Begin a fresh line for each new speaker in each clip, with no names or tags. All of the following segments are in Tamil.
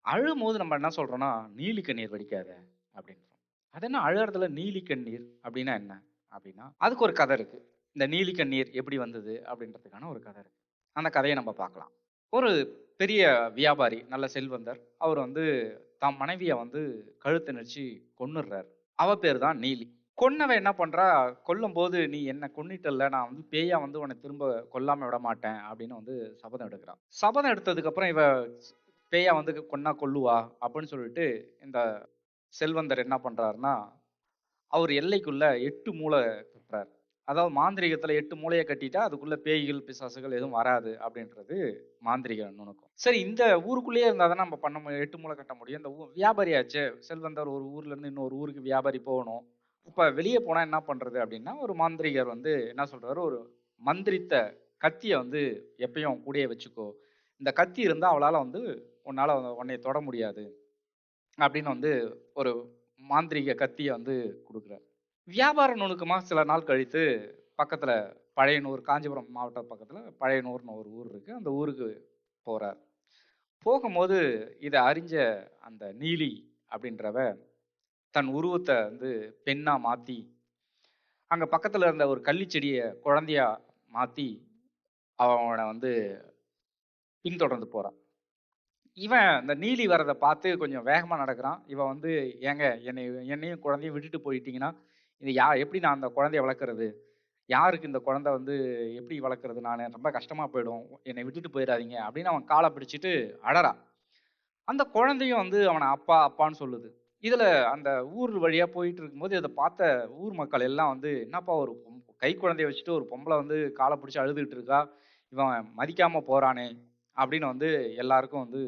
அழும்போது நம்ம என்ன சொல்றோம்னா, "நீலி கண்ணீர் வடிக்காத" அப்படின்றோம். அது என்ன அழுறதுல நீலி கண்ணீர் அப்படின்னா என்ன? அப்படின்னா, அதுக்கு ஒரு கதை இருக்கு. இந்த நீலி கண்ணீர் எப்படி வந்தது அப்படின்றதுக்கான ஒரு கதை இருக்கு. அந்த கதைய நம்ம பார்க்கலாம். ஒரு பெரிய வியாபாரி, நல்ல செல்வந்தர். அவர் வந்து தம் மனைவிய வந்து கழுத்த நெரிச்சு கொன்னுடுறாரு. அவ பேரு தான் நீலி. கொன்னவன் என்ன பண்றா, கொல்லும்போது "நீ என்ன கொன்னுட்டல்ல, நான் வந்து பேயா வந்து உன்ன திரும்ப கொல்லாம விடமாட்டேன்" அப்படின்னு வந்து சபதம் எடுக்கிறா. சபதம் எடுத்ததுக்கு அப்புறம் இவ பேயா வந்து கொன்னா கொல்லுவா அப்படின்னு சொல்லிட்டு இந்த செல்வந்தர் என்ன பண்றாருன்னா, அவர் எல்லைக்குள்ள 8 மூலை கட்டுறாரு. அதாவது மாந்திரீகத்துல 8 மூலைய கட்டிட்டா, அதுக்குள்ள பேய்கள், பிசாசுகள் எதுவும் வராது அப்படின்றது மாந்திரீக நுணுக்கம். சரி, இந்த ஊருக்குள்ளேயே இருந்தா தானே நம்ம பண்ண முடியும், 8 மூலை கட்ட முடியும். இந்த வியாபாரியாச்சே, செல்வந்தர் ஒரு ஊர்ல இருந்து இன்னொரு ஊருக்கு வியாபாரி போகணும். இப்ப வெளிய போனா என்ன பண்றது அப்படின்னா, ஒரு மாந்திரிகர் வந்து என்ன சொல்றாரு, ஒரு மந்திரித்த கத்திய வந்து எப்பயும் கூடயே வச்சுக்கோ. இந்த கத்தி இருந்தா அவளால வந்து உன்னால உன்னைய தொட முடியாது அப்படின்னு வந்து ஒரு மாந்திரீக கத்திய வந்து குடுக்குறாரு. வியாபார நுணுக்கமா சில நாள் கழித்து பக்கத்துல பழையனூர், காஞ்சிபுரம் மாவட்டம் பக்கத்துல பழையனூர்ன்னு ஒரு ஊர் இருக்கு. அந்த ஊருக்கு போறார். போகும்போது இத அறிஞ்ச அந்த நீலி அப்படின்றவ தன் உருவத்த வந்து பெண்ணா மாத்தி, அங்க பக்கத்துல இருந்த ஒரு கள்ளி செடிய குழந்தையா மாத்தி அவன வந்து பின்தொடர்ந்து போறான். இவன் இந்த நீலி வர்றத பார்த்து கொஞ்சம் வேகமா நடக்குறான். இவன் வந்து, "ஏங்க என்னையும் குழந்தையும் விட்டுட்டு போயிட்டீங்கன்னா, இது எப்படி நான் அந்த குழந்தைய வளர்க்கறது? யாருக்கு இந்த குழந்தை வந்து எப்படி வளர்க்கறது நானு? ரொம்ப கஷ்டமா போயிடும். என்னை விட்டுட்டு போயிறாதீங்க" அப்படின்னு அவன் கால பிடிச்சுட்டு அழறான். அந்த குழந்தையும் வந்து அவன அப்பா, அப்பான்னு சொல்லுது. இதுல அந்த ஊர் வழியா போயிட்டு இருக்கும்போது, இத பார்த்த ஊர் மக்கள் எல்லாம் வந்து, "என்னப்பா ஒரு கை குழந்தைய வச்சுட்டு ஒரு பொம்பள வந்து கால பிடிச்சு அழுதுகிட்டு இருக்கா. இவன் மதிக்காம போறானே!" அப்படின்னு வந்து எல்லாருக்கும் வந்து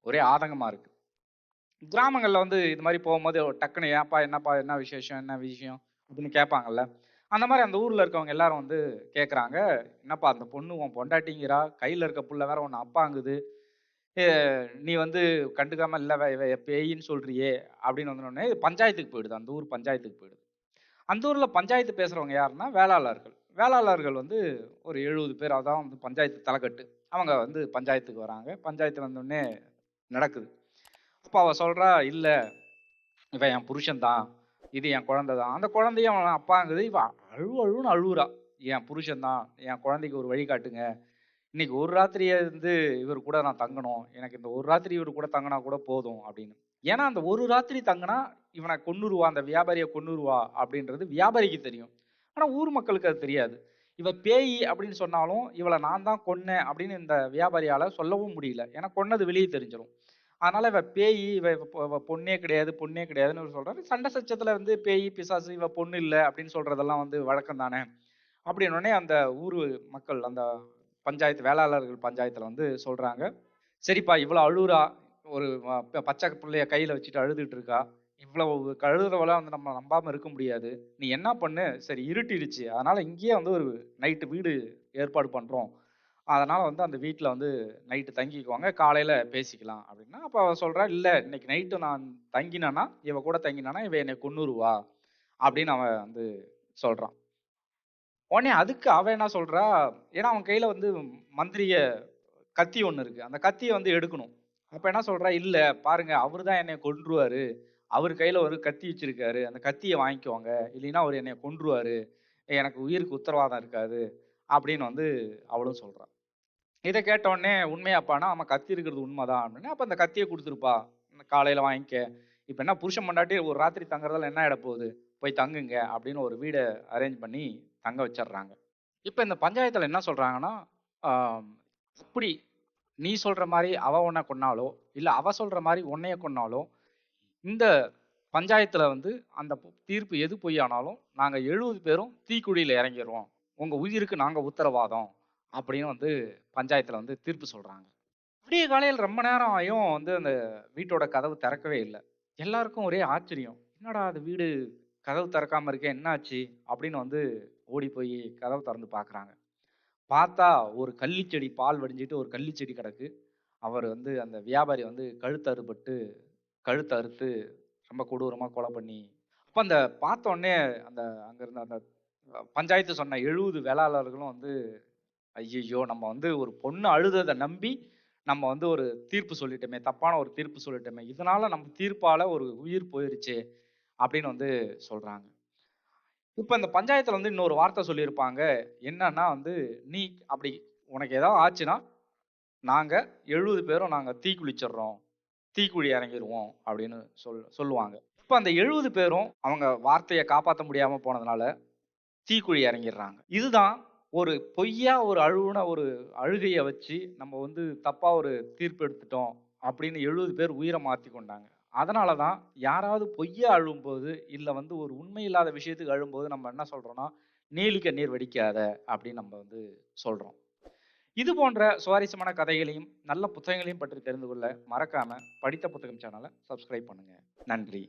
ஒரே ஆதங்கமா இருக்கு. கிராமங்கள்ல வந்து இது மாரி போகும்போது டக்குனு "ஏன்பா, என்னப்பா, என்ன விசேஷம்? என்ன விஷயம்?" அப்படின்னு கேட்பாங்கல்ல. அந்த மாரி அந்த ஊர்ல இருக்கவங்க எல்லாரும் வந்து கேட்கறாங்க. "என்னப்பா அந்த பொண்ணு உன் பொண்டாட்டிங்கிறா, கையில இருக்க புள்ள வேற உன்ன அப்பாங்குது. எ நீ வந்து கண்டுக்காம இல்ல இவ பேயின்னு சொல்றியே" அப்படின்னு வந்தோனே பஞ்சாயத்துக்கு போயிடுது. அந்த ஊர் பஞ்சாயத்துக்கு போயிடுது. அந்த ஊர்ல பஞ்சாயத்து பேசுறவங்க யாருன்னா வேளாளர்கள். வேளாளர்கள் வந்து ஒரு 70 பேர். அதான் வந்து பஞ்சாயத்து தலைக்கட்டு. அவங்க வந்து பஞ்சாயத்துக்கு வராங்க. பஞ்சாயத்து வந்தோனே நடக்குது. அப்ப அவ சொல்றா, "இல்ல, இவன் என் புருஷன் தான். இது என் குழந்தை தான்." அந்த குழந்தையும் அவன் அப்பாங்குது. இவ அழுன்னு அழுவுறா. "என் புருஷன் தான். என் குழந்தைக்கு ஒரு வழி காட்டுங்க. இன்னைக்கு ஒரு ராத்திரியே வந்து இவரு கூட நான் தங்கணும். எனக்கு இந்த ஒரு ராத்திரி இவரு கூட தங்குனா கூட போதும்" அப்படின்னு. ஏன்னா, அந்த ஒரு ராத்திரி தங்குனா இவன கொன்னுருவா, அந்த வியாபாரிய கொன்னுருவா அப்படின்றது வியாபாரிக்கு தெரியும். ஆனா ஊர் மக்களுக்கு அது தெரியாது. இவ பேயி அப்படின்னு சொன்னாலும், இவள நான் தான் கொன்னேன் அப்படின்னு இந்த வியாபாரியால சொல்லவும் முடியல. ஏன்னா கொன்னது வெளிய தெரிஞ்சிரும். அதனால இவ பேயி, இவ பொண்ணே கிடையாது, பொண்ணே கிடையாதுன்னு இவரு சொல்றாரு. சண்டை சச்சரவுல வந்து பேயி, பிசாசு, இவ பொண்ணு இல்ல அப்படின்னு சொல்றதெல்லாம் வந்து வழக்கம் தானே. அப்படின்னோனே அந்த ஊரு மக்கள், அந்த பஞ்சாயத்து வேளாளர்கள் பஞ்சாயத்துல வந்து சொல்றாங்க, "சரிப்பா, இவ்வளோ அழுவுறா. ஒரு பச்சை புள்ளைய கையில வச்சுட்டு அழுதுட்டு இருக்கா. இவ்வளவு அழுறவள வந்து நம்ம நம்பாம இருக்க முடியாது. நீ என்ன பண்ணு, சரி இருட்டிடுச்சு. அதனால இங்கேயே வந்து ஒரு நைட்டு வீடு ஏற்பாடு பண்றோம். அதனால வந்து அந்த வீட்ல வந்து நைட்டு தங்கிக்குவாங்க. காலையில பேசிக்கலாம்" அப்படின்னா, அப்ப அவ சொல்றா, "இல்ல, இன்னைக்கு நைட்டு நான் தங்கினேன்னா, இவ கூட தங்கினேன்னா, இவ என்னைய கொன்னுருவா" அப்படின்னு அவன் வந்து சொல்றான். உடனே அதுக்கு அவ என்ன சொல்றா, ஏன்னா அவன் கையில வந்து மந்திரிய கத்தி ஒண்ணு இருக்கு. அந்த கத்திய வந்து எடுக்கணும். அப்ப என்ன சொல்றா, "இல்ல பாருங்க, அவரு தான் என்னைய கொன்றுவாரு. அவரு கையில ஒரு கத்தி வச்சிருக்காரு. அந்த கத்திய வாங்கிக்கோங்க. இல்லைன்னா அவரு என்னைய கொன்றுவாரு. எனக்கு உயிருக்கு உத்தரவாதம் இருக்காது" அப்படின்னு வந்து அவளும் சொல்றா. இத கேட்ட உடனே, "உண்மையாப்பான்னா?" "ஆமா, கத்தி இருக்கிறது உண்மதான்" அப்படின்னேன். "அப்ப அந்த கத்திய குடுத்துருப்பா. காலையில வாங்கிக்க. இப்ப என்ன புருஷன் பொண்டாட்டி ஒரு ராத்திரி தங்குறதுல என்ன ஆயிட போகுது? போய் தங்குங்க" அப்படின்னு ஒரு வீட அரேஞ்ச் பண்ணி தங்க வச்சர்றாங்க. இப்ப இந்த பஞ்சாயத்துல என்ன சொல்றாங்கன்னா, ஆ அப்படி நீ சொல்ற மாரி அவ உன்ன கொன்னாலோ, இல்ல அவ சொல்ற மாரி உன்னைய கொன்னாலோ, இந்த பஞ்சாயத்துல வந்து அந்த தீர்ப்பு எது பொய்யானாலும், நாங்க 70 பேரும் தீக்குழியில இறங்கிருவோம். உங்க உயிருக்கு நாங்க உத்தரவாதம். அப்படின்னு வந்து பஞ்சாயத்துல வந்து தீர்ப்பு சொல்றாங்க. விடிய காலையில ரொம்ப நேரம் ஆயும் வந்து அந்த வீட்டோட கதவு திறக்கவே இல்ல. எல்லாருக்கும் ஒரே ஆச்சரியம். "என்னடா அது வீடு கதவு திறக்காம இருக்கே, என்னாச்சு?" அப்படின்னு வந்து ஓடி போய் கதவு தொறந்து பார்க்குறாங்க. பார்த்தா ஒரு கள்ளி செடி, பால் வடிஞ்சிட்டு ஒரு கள்ளி செடி கிடக்கு. அவரு வந்து அந்த வியாபாரி வந்து கழுத்து அறுபட்டு, கழுத்த அறுத்து ரொம்ப கொடூரமா கொலை பண்ணி, அப்ப அந்த பார்த்த உடனே அந்த அங்க இருந்த அந்த பஞ்சாயத்து சொன்ன 70 வேளாளர்களும் வந்து, "ஐய்யய்யோ! நம்ம வந்து ஒரு பொண்ணு அழுதத நம்பி, நம்ம வந்து ஒரு தீர்ப்பு சொல்லிட்டோமே, தப்பான ஒரு தீர்ப்பு சொல்லிட்டோமே, இதனால நம்ம தீர்ப்பால ஒரு உயிர் போயிருச்சே அப்படின்னு வந்து சொல்றாங்க. இப்ப இந்த பஞ்சாயத்துல வந்து இன்னொரு வார்த்தை சொல்லியிருப்பாங்க. என்னன்னா வந்து, நீ அப்படி உனக்கு ஏதாவது ஆச்சுன்னா, நாங்க 70 பேரும் நாங்க தீக்குளிச்சிடுறோம். தீக்குழி இறங்கிருவோம் அப்படின்னு சொல்லுவாங்க. இப்ப அந்த 70 பேரும் அவங்க வார்த்தைய காப்பாத்த முடியாம போனதுனால தீக்குழி இறங்கிடுறாங்க. இதுதான் ஒரு பொய்யா ஒரு அழுவுன ஒரு அழுகைய வச்சு நம்ம வந்து தப்பா ஒரு தீர்ப்பு எடுத்துட்டோம் அப்படின்னு 70 பேர் உயிர மாத்திக் கொண்டாங்க. அதனால தான் யாராவது பொய்யா அழும்போது, இல்ல வந்து ஒரு உண்மை இல்லாத விஷயத்துக்கு அழும்போது நம்ம என்ன சொல்றோம்னா, "நீலி கண்ணீர் வடிக்காத" அப்படின்னு நம்ம வந்து சொல்றோம். இது போன்ற சுவாரஸ்யமான கதைகளையும், நல்ல புத்தகங்களையும் பற்றி தெரிந்து கொள்ள மறக்காம படித்த புத்தகம் சேனல சப்ஸ்கிரைப் பண்ணுங்க. நன்றி.